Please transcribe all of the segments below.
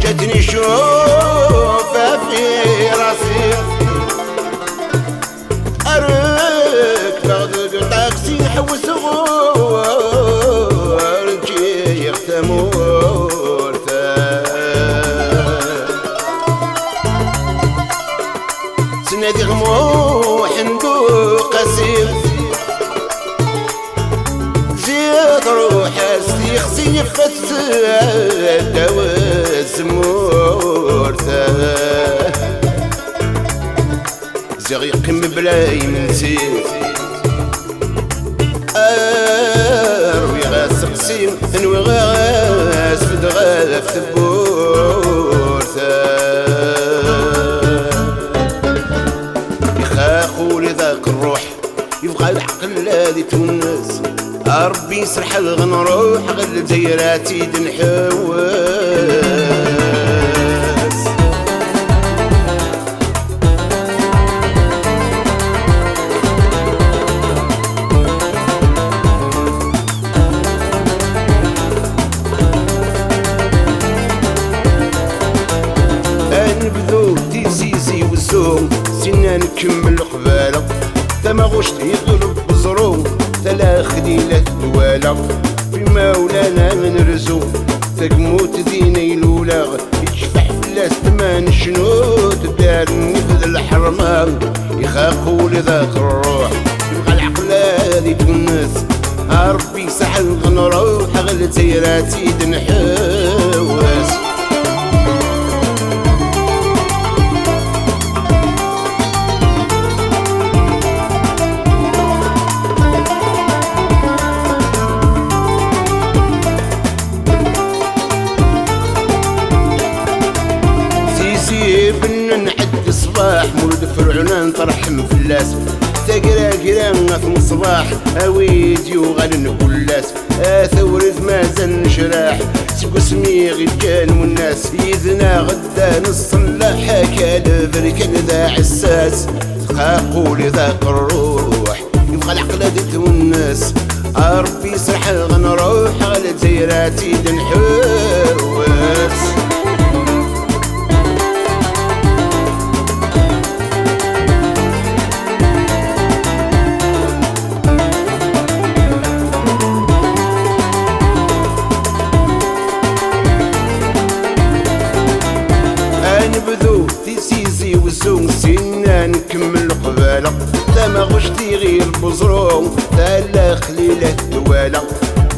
جاتني شوفها في راسي أرك باخد طاكسي نحوس غور نجي يختمور سنادي غموح ندو قاسي زيد روح استيخسي فتسد دواز مورتا زيغ يقيم بلاي من زيد أروي غاس قسيم انوي غاس فد غاف تبورتا يخاخولي ذاك الروح يبغى العقل هادي تونس ربي يسرح الغنروح غل زيراتي دنحوس انبذو تيزيزي والزوم سنان نكمل قبالة تما غشت يضرب بزروم تلا خليلة دوالا في مولانا نرزو تقموت ديني لولا يشفح فلاس ثمان شنوت دار نفذ الحرمان يخاقوا لذاك الروح يبقى العقل هذي تونس ربي سحل غنروح غل زيراتي دنحوس نعد صباح مولد فرعون نطرحم فلاس تقرا قرا في الصباح اويديو غادي نقولاس ثورت مازال نشراح سكو سمي غير كان والناس يدنا غدا نصلح حكا بركان ذا عساس تخاقولي ذاك الروح يبقى العقل هادي تونس ربي يسرح غنروح غلا زيراتي دنحوس نبذو تيسيزي والزوم سنان نكمل قبالة تما غشتي غير بزروم تالا خليلة دوالا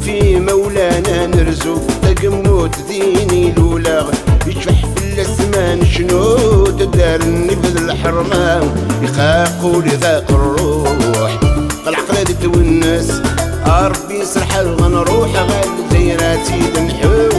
في مولانا نرزو تقموت ديني لولا يشفح في الاسمان شنو تدار النفذ الحرمان يخاقوا لذاك الروح العقل هادي تونس ربي يسرح الغنروح غال زيراتي دنحو